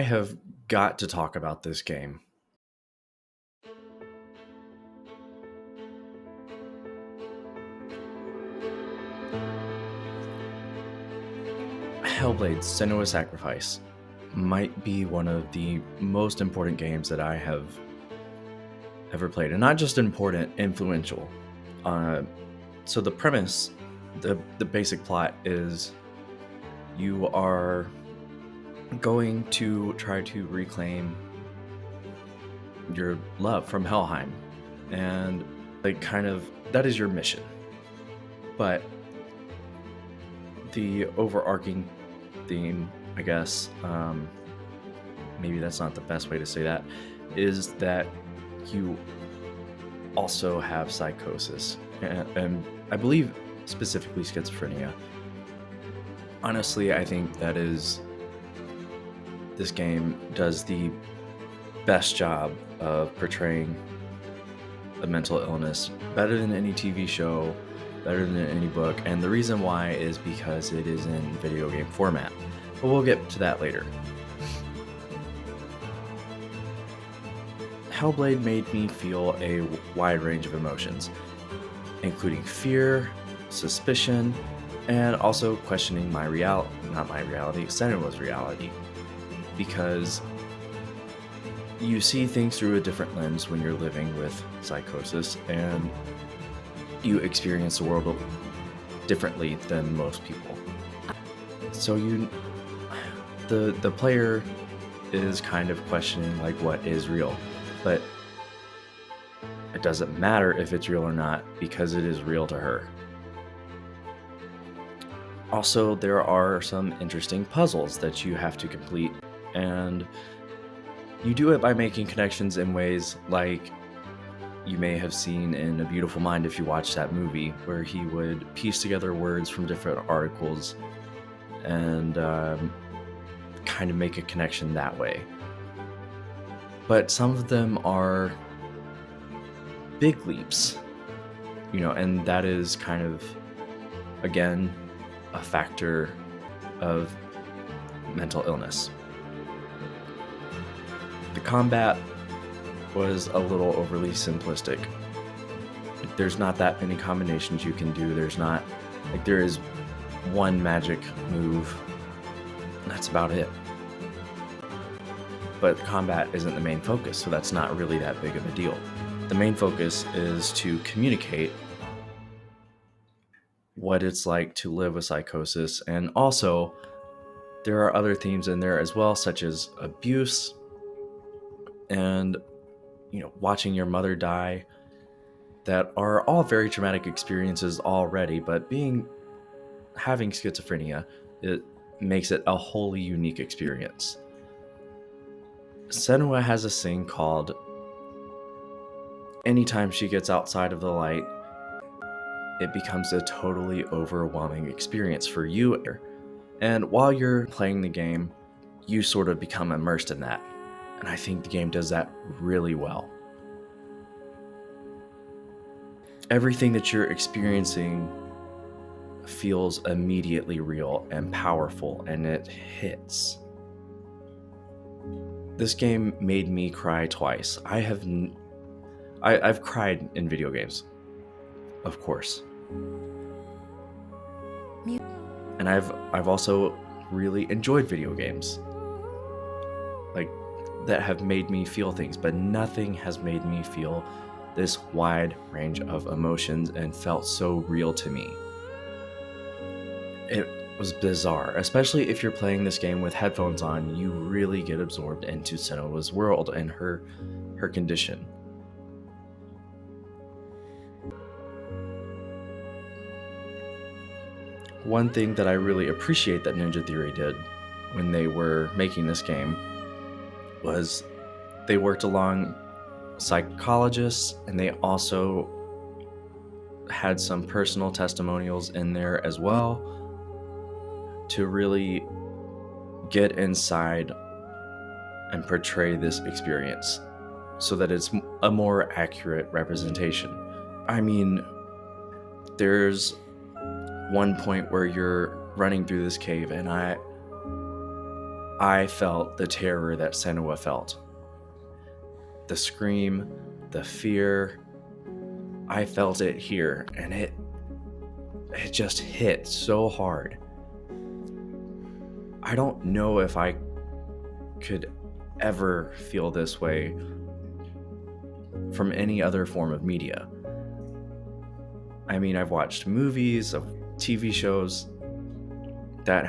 I have got to talk about this game. Hellblade: Sennua Sacrifice might be one of the most important games that I have ever played, and not just important, influential. Uh, so the premise, the basic plot is you are going to try to reclaim your love from Helheim, and that is your mission. But the overarching theme, I guess, maybe that's not the best way to say that, is that you also have psychosis, and I believe specifically schizophrenia. Honestly, I think this game does the best job of portraying a mental illness better than any TV show, better than any book, and the reason why is because it is in video game format. But we'll get to that later. Hellblade made me feel a wide range of emotions, including fear, suspicion, and also questioning Senua's reality, because you see things through a different lens when you're living with psychosis, and you experience the world differently than most people. So the player is kind of questioning like what is real, but it doesn't matter if it's real or not because it is real to her. Also, there are some interesting puzzles that you have to complete, and you do it by making connections in ways like you may have seen in A Beautiful Mind if you watched that movie, where he would piece together words from different articles and kind of make a connection that way. But some of them are big leaps, and that is kind of, again, a factor of mental illness. The combat was a little overly simplistic. There's not that many combinations you can do. There is one magic move, and that's about it. But combat isn't the main focus, so that's not really that big of a deal. The main focus is to communicate what it's like to live with psychosis, and also there are other themes in there as well, such as abuse and watching your mother die, that are all very traumatic experiences already, but having schizophrenia, it makes it a wholly unique experience. Sennua has a saying called, anytime she gets outside of the light, it becomes a totally overwhelming experience for you. And while you're playing the game, you sort of become immersed in that. And I think the game does that really well. Everything that you're experiencing feels immediately real and powerful, and it hits. This game made me cry twice. I've cried in video games, of course. And I've also really enjoyed video games that have made me feel things, but nothing has made me feel this wide range of emotions and felt so real to me. It was bizarre, especially if you're playing this game with headphones on. You really get absorbed into Sennua's world and her condition. One thing that I really appreciate that Ninja Theory did when they were making this game was they worked along psychologists, and they also had some personal testimonials in there as well to really get inside and portray this experience so that it's a more accurate representation. I mean, there's one point where you're running through this cave, and I felt the terror that Sennua felt. The scream, the fear, I felt it here, and it just hit so hard. I don't know if I could ever feel this way from any other form of media. I mean, I've watched movies, of TV shows that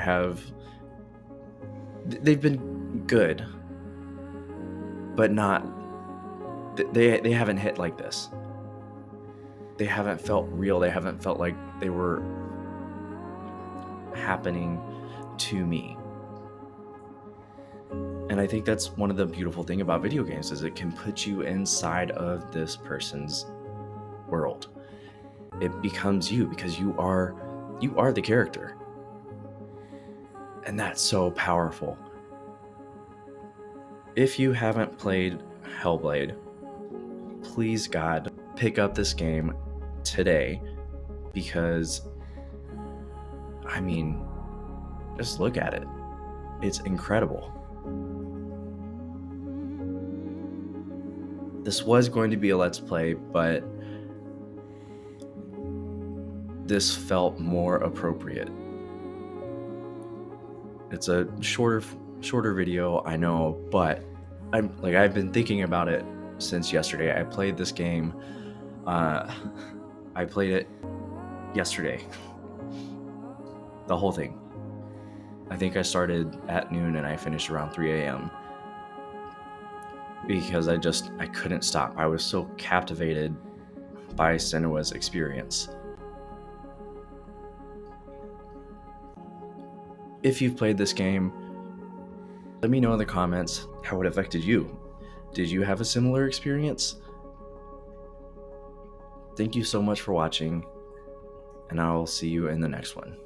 they've been good, but not, they haven't hit like this. They haven't felt real. They haven't felt like they were happening to me. And I think that's one of the beautiful things about video games, is it can put you inside of this person's world. It becomes you, because you are the character. And that's so powerful. If you haven't played Hellblade, please God, pick up this game today, because I mean, just look at it. It's incredible. This was going to be a Let's Play, but this felt more appropriate. It's a shorter video, I know, but I've been thinking about it since yesterday. I played this game. I played it yesterday. The whole thing. I think I started at noon and I finished around 3 a.m. because I couldn't stop. I was so captivated by Sennua's experience. If you've played this game, let me know in the comments how it affected you. Did you have a similar experience? Thank you so much for watching, and I'll see you in the next one.